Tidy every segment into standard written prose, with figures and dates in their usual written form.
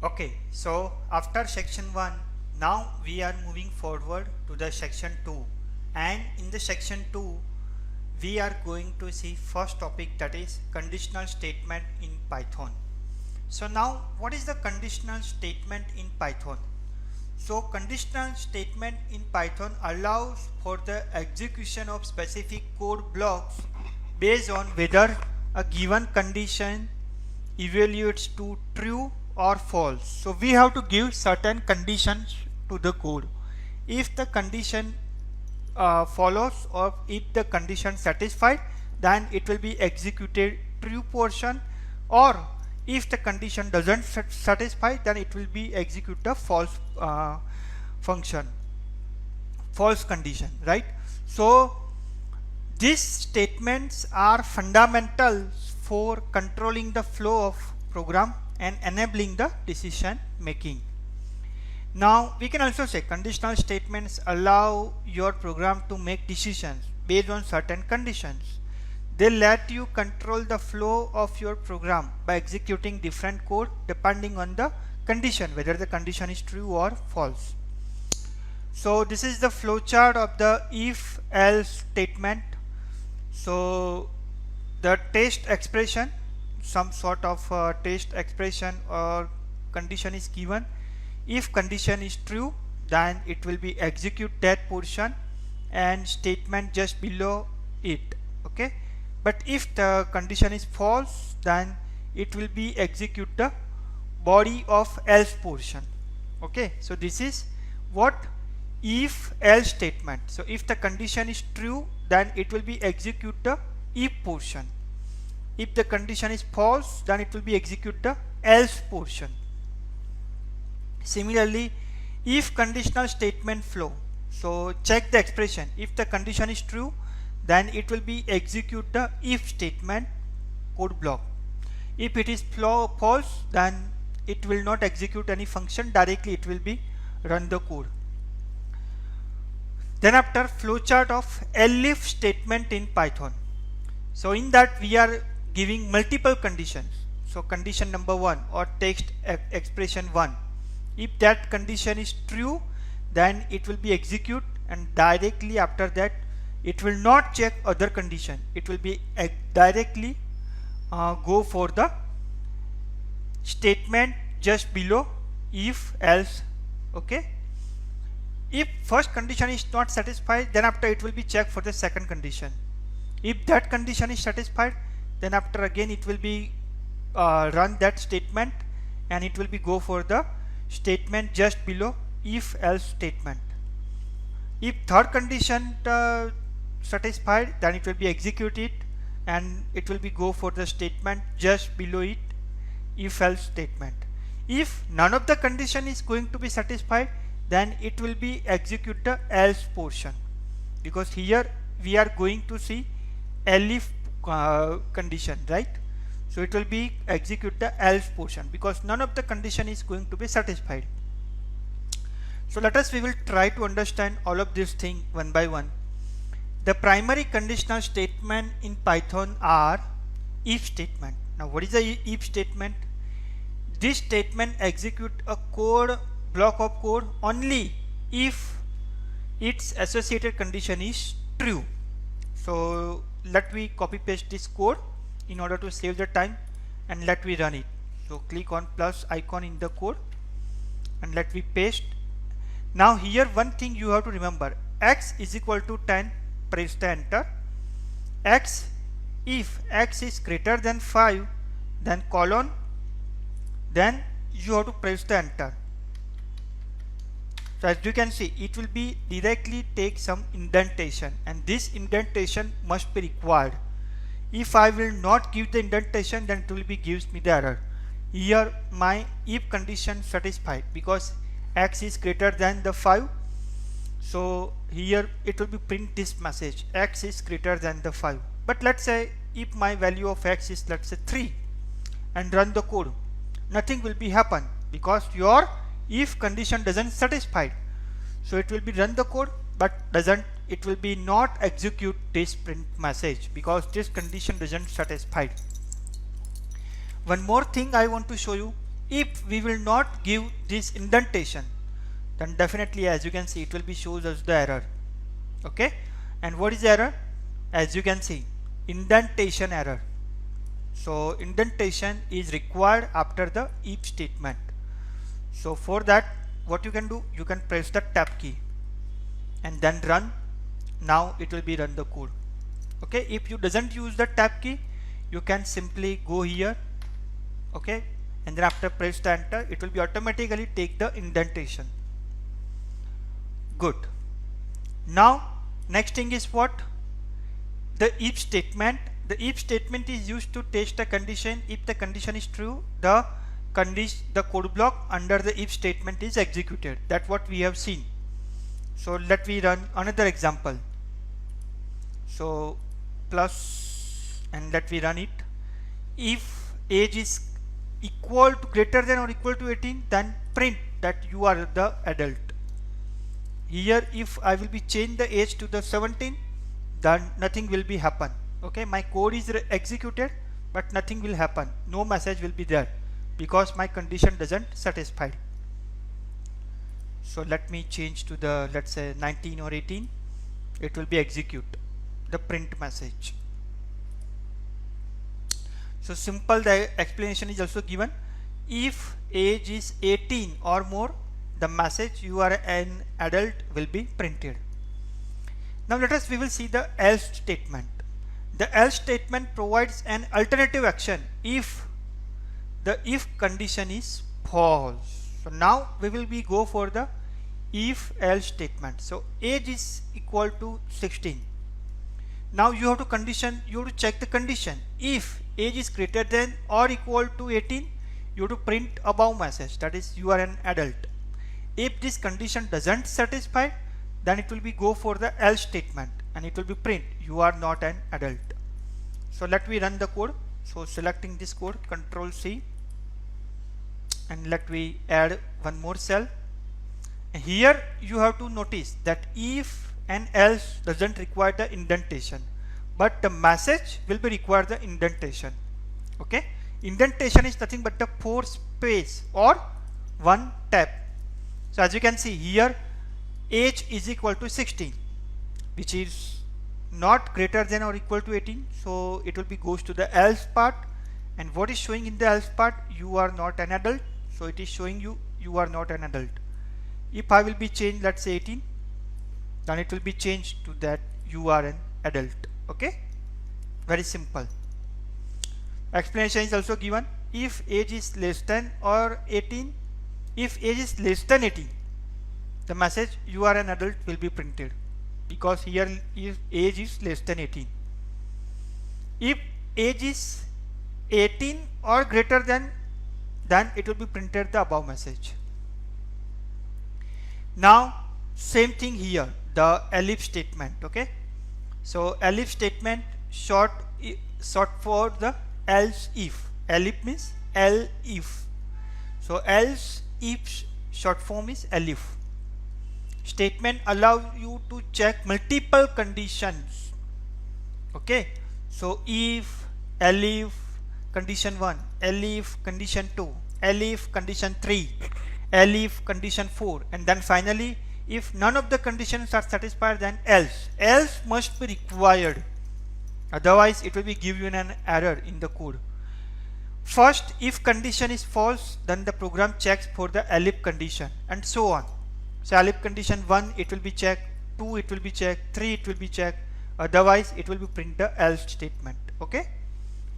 Okay, so after section 1, now we are moving forward to the section 2, and in the section 2 we are going to see first topic, that is conditional statement in Python. So now what is the conditional statement in Python? So conditional statement in Python allows for the execution of specific code blocks based on whether a given condition evaluates to true or false. So we have to give certain conditions to the code. If the condition follows, or if the condition satisfied, then it will be executed true portion, or if the condition doesn't satisfy, then it will be execute the false function, false condition, right? So these statements are fundamental for controlling the flow of program and enabling the decision making. Now we can also say conditional statements allow your program to make decisions based on certain conditions. They let you control the flow of your program by executing different code depending on the condition, whether the condition is true or false. So this is the flowchart of the if else statement. So the test expression, some sort of test expression or condition is given. If condition is true, then it will be execute that portion and statement just below it. Okay, but if the condition is false, then it will be execute the body of else portion. Okay, so this is what if else statement. So if the condition is true, then it will be execute the if portion. If the condition is false, then it will be execute the else portion. Similarly, if conditional statement flow, so check the expression. If the condition is true, then it will be execute the if statement code block. If it is false, then it will not execute any function, directly it will be run the code. Then after, flowchart of elif statement in Python. So in that we are giving multiple conditions. So condition number 1 or text expression 1, if that condition is true, then it will be execute, and directly after that it will not check other condition, it will be directly go for the statement just below if else. Okay, if first condition is not satisfied, then after it will be checked for the second condition. If that condition is satisfied, then after again it will be run that statement, and it will be go for the statement just below if else statement. If third condition satisfied, then it will be executed, and it will be go for the statement just below it, if else statement. If none of the condition is going to be satisfied, then it will be execute the else portion, because here we are going to see elif condition, right? So it will be execute the else portion because none of the condition is going to be satisfied. So we will try to understand all of these things one by one. The primary conditional statement in Python are if statement. Now what is the if statement? This statement execute a code block of code only if its associated condition is true. So let me copy paste this code in order to save the time, and let me run it. So click on plus icon in the code and let me paste. Now here one thing you have to remember, x is equal to 10, press the enter. X, if x is greater than 5, then colon, then you have to press the enter. So as you can see, it will be directly take some indentation, and this indentation must be required. If I will not give the indentation, then it will be gives me the error. Here my if condition satisfied because x is greater than the 5. So here it will be print this message, x is greater than the 5. But let's say if my value of x is, let's say 3, and run the code, nothing will be happen because your if condition doesn't satisfy. So it will be run the code, but it will be not execute this print message because this condition doesn't satisfy. One more thing I want to show you, If we will not give this indentation, then definitely, as you can see, it will be shows us the error. Okay, and what is the error? As you can see, indentation error. So indentation is required after the if statement. So for that, what you can do, you can press the tab key and then run. Now it will be run the code. Okay, if you doesn't use the tab key, you can simply go here. Okay, and then after press the enter, it will be automatically take the indentation. Good. Now next thing is what? The if statement. The if statement is used to test the condition. If the condition is true, the code block under the if statement is executed. That's what we have seen. So let me run another example. So plus, and let me run it. If age is equal to greater than or equal to 18, then print that you are the adult. Here if I will be change the age to the 17, then nothing will be happen. Okay, my code is executed, but nothing will happen. No message will be there because my condition doesn't satisfy. So let me change to the, let's say 19 or 18. It will be execute the print message. So simple, the explanation is also given. If age is 18 or more, the message you are an adult will be printed. Now we will see the else statement. The else statement provides an alternative action if the if condition is false. So now we will go for the if else statement. So age is equal to 16. Now you have to check the condition. If age is greater than or equal to 18, you have to print above message, that is you are an adult. If this condition doesn't satisfy, then it will be go for the else statement and it will be print you are not an adult. So let me run the code. So selecting this code, Control C, and let me add one more cell. Here you have to notice that if and else doesn't require the indentation, but the message will be require the indentation. Okay, indentation is nothing but the 4 space or 1 tab. So as you can see here, age is equal to 16, which is not greater than or equal to 18. So it will be goes to the else part, and what is showing in the else part, you are not an adult. So it is showing you are not an adult. If I will be changed, let's say 18, then it will be changed to that you are an adult. Okay, very simple. Explanation is also given. If age is less than or 18, if age is less than 18, the message you are an adult will be printed, because here if age is less than 18. If age is 18 or greater than, then it will be printed the above message. Now same thing here, the elif statement. Okay, so elif statement short for the else if. Elif means if. So else if short form is elif. Statement allow you to check multiple conditions. Okay, so if, elif condition 1, elif condition 2, elif condition 3, elif condition 4, and then finally if none of the conditions are satisfied, then else must be required, otherwise it will be give you an error in the code. First, if condition is false, then the program checks for the elif condition and so on. So elif condition 1 it will be checked, 2 it will be checked, 3 it will be checked, otherwise it will be print the else statement. Okay,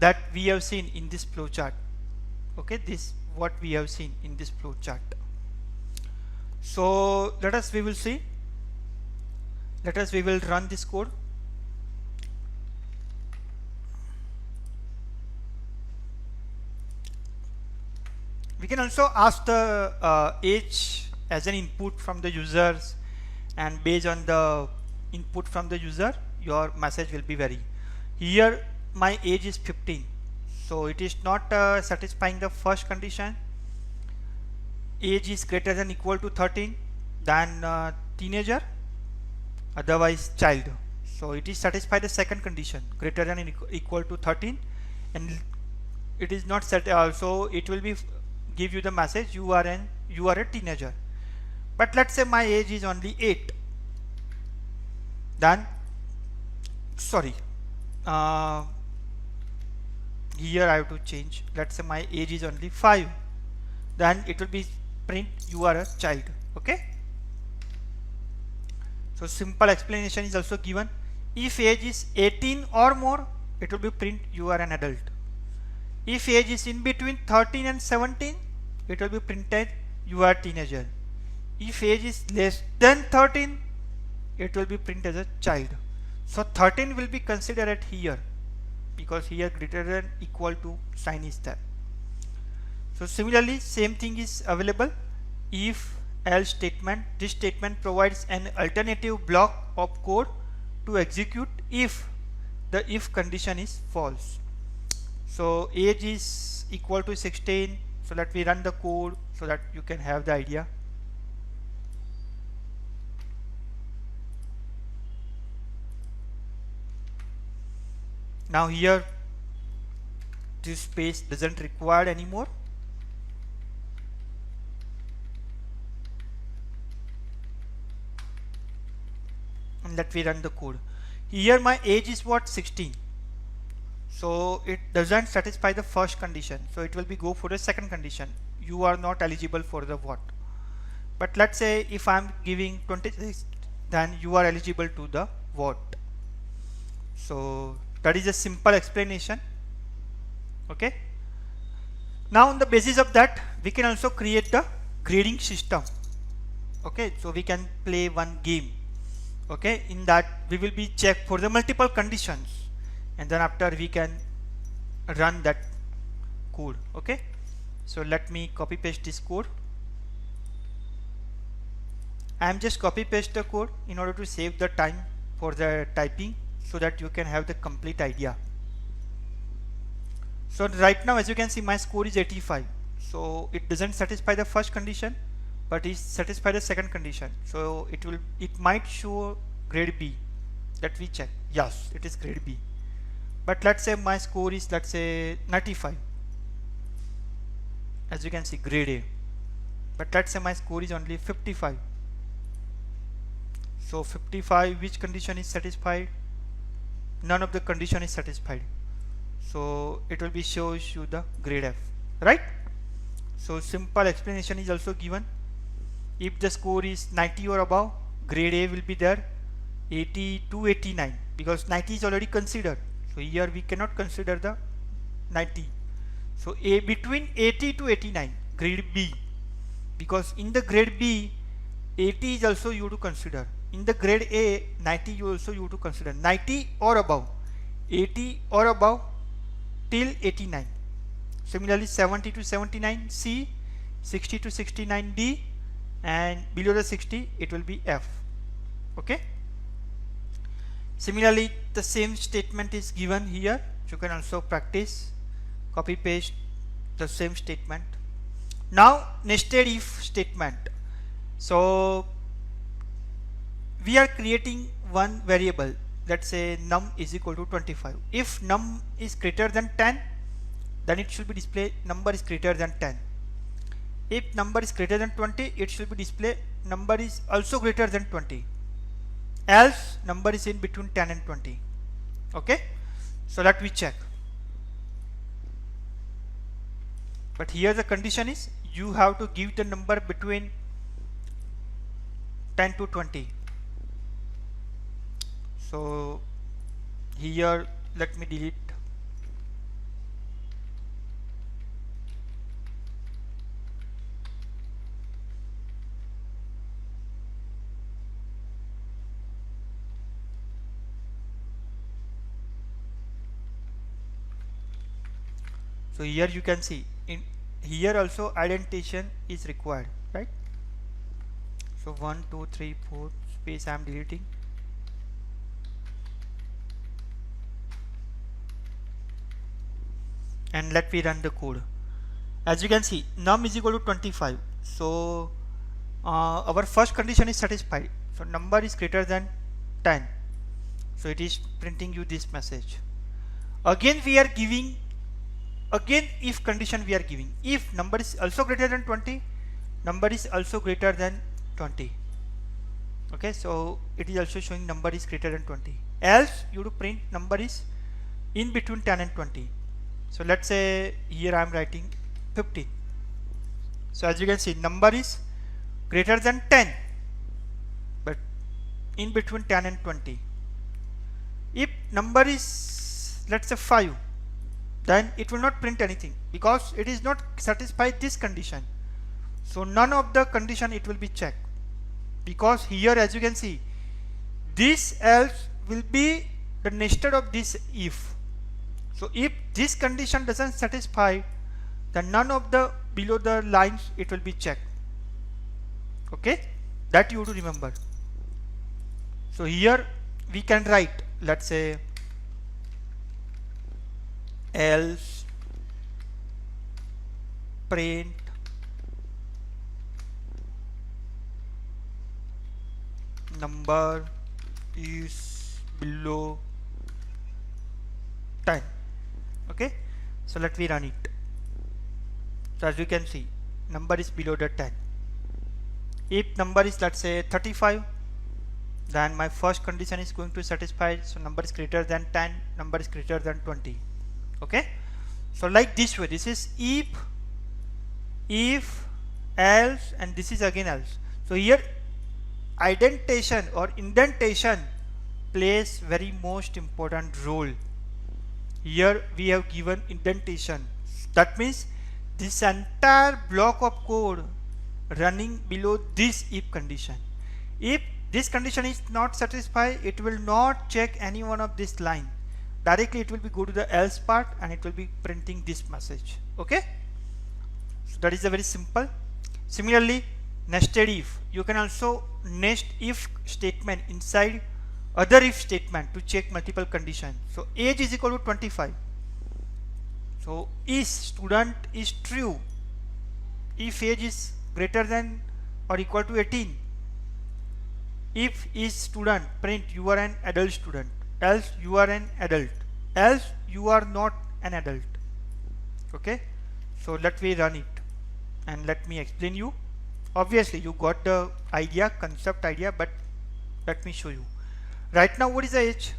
that we have seen in this flow chart. Okay, this what we have seen in this flow chart. So we will see. We will run this code. We can also ask the age as an input from the users, and based on the input from the user, your message will be vary. Here my age is 15, so it is not satisfying the first condition. Age is greater than equal to 13, then teenager, otherwise child. So it is satisfy the second condition, greater than equal to 13, and it is not set. So it will be give you the message you are a teenager. But let's say my age is only 8. Then sorry, uh, here I have to change. Let's say my age is only 5. Then it will be print you are a child. Okay. So simple explanation is also given. If age is 18 or more, it will be print you are an adult. If age is in between 13 and 17, it will be printed you are a teenager. If age is less than 13, it will be printed as a child. So 13 will be considered at here, because here greater than equal to sign is there. So similarly, same thing is available. If else statement, this statement provides an alternative block of code to execute if the if condition is false. So age is equal to 16. So let me run the code so that you can have the idea. Now here this space doesn't require anymore. And let me run the code. Here my age is what, 16. So it doesn't satisfy the first condition, so it will be go for the second condition. You are not eligible for the what. But let's say if I'm giving 26, then you are eligible to the what. So that is a simple explanation. Okay. Now on the basis of that, we can also create the grading system. Okay, so we can play one game. Okay, in that we will be check for the multiple conditions, and then after we can run that code. Okay, so let me copy paste this code. I am just copy paste the code in order to save the time for the typing, so that you can have the complete idea. So right now, as you can see, my score is 85. So it doesn't satisfy the first condition, but it satisfy the second condition. So it might show grade B. Let me check. Yes, it is grade B. But let's say my score is, let's say, 95. As you can see, grade A. But let's say my score is only 55. So 55, which condition is satisfied? None of the condition is satisfied. So it will be shows you the grade F, right? So simple explanation is also given. If the score is 90 or above, grade A will be there. 80 to 89, because 90 is already considered. So here we cannot consider the 90. So A between 80 to 89, grade B, because in the grade B, 80 is also you to consider. In the grade A, 90 you also you to consider. 90 or above, 80 or above till 89. Similarly, 70 to 79 C, 60 to 69 D, and below the 60 it will be F. Okay. Similarly, the same statement is given here. You can also practice, copy paste the same statement. Now nested if statement. So we are creating one variable. Let's say num is equal to 25. If num is greater than 10, then it should be display number is greater than 10. If number is greater than 20, it should be display number is also greater than 20. Else number is in between 10 and 20. Okay, so let me check. But here the condition is you have to give the number between 10 to 20. So here let me delete. So here you can see, in here also indentation is required, right? So 1 2 3 4 space I am deleting. And let me run the code. As you can see, num is equal to 25. So our first condition is satisfied. So number is greater than 10. So it is printing you this message. Again we are giving again if condition we are giving, if number is also greater than 20, number is also greater than 20. Okay, so it is also showing number is greater than 20, else you to print number is in between 10 and 20. So let's say here I am writing 15. So as you can see, number is greater than 10 but in between 10 and 20. If number is let's say 5, then it will not print anything because it is not satisfied this condition. So none of the condition it will be checked, because here as you can see, this else will be the nested of this if. So if this condition doesn't satisfy, then none of the below the lines it will be checked. Okay, that you have to remember. So here we can write, let's say else print number is below 10. Okay, so let me run it. So as you can see, number is below the 10. If number is let's say 35, then my first condition is going to satisfy. So number is greater than 10, number is greater than 20. Okay, so like this way, this is if else, and this is again else. So here indentation or indentation plays very most important role. Here we have given indentation. That means this entire block of code running below this if condition. If this condition is not satisfied, it will not check any one of this line. Directly it will be go to the else part and it will be printing this message. Okay, so that is a very simple. Similarly, nested if, you can also nest if statement inside other if statement to check multiple conditions. So age is equal to 25. So is student is true if age is greater than or equal to 18. If is student, print you are an adult student, else you are an adult, else you are not an adult. Okay, so let me run it and let me explain you. Obviously you got the idea, concept idea, but let me show you. Right now what is the age?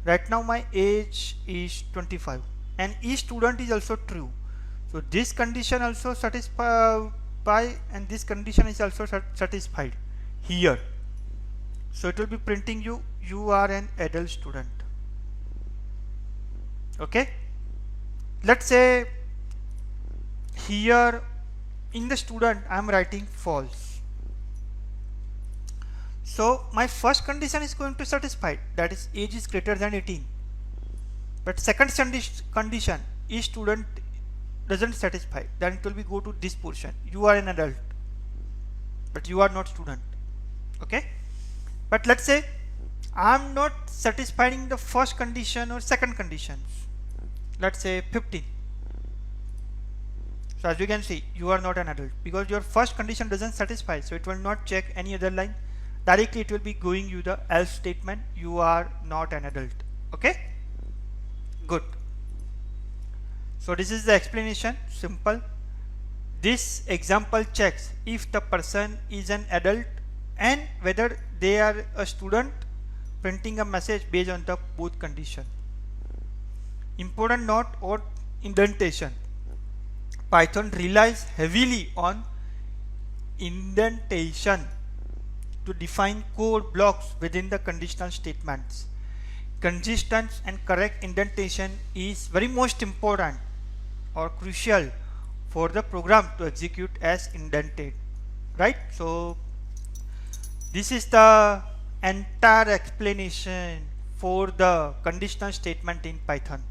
Right now my age is 25 and is student is also true. So this condition also satisfied and this condition is also satisfied here. So it will be printing you are an adult student. Okay, let's say here in the student I am writing false. So my first condition is going to satisfy, that is age is greater than 18. But second condition is student doesn't satisfy, then it will be go to this portion, you are an adult but you are not student. Okay, but let's say I am not satisfying the first condition or second conditions, let's say 15. So as you can see, you are not an adult because your first condition doesn't satisfy, so it will not check any other line. Directly it will be going you the else statement, you are not an adult. Okay, good. So this is the explanation, simple. This example checks if the person is an adult and whether they are a student, printing a message based on the both condition. Important note or indentation. Python relies heavily on indentation to define code blocks within the conditional statements. Consistent and correct indentation is very most important or crucial for the program to execute as indented, right? So this is the entire explanation for the conditional statement in Python.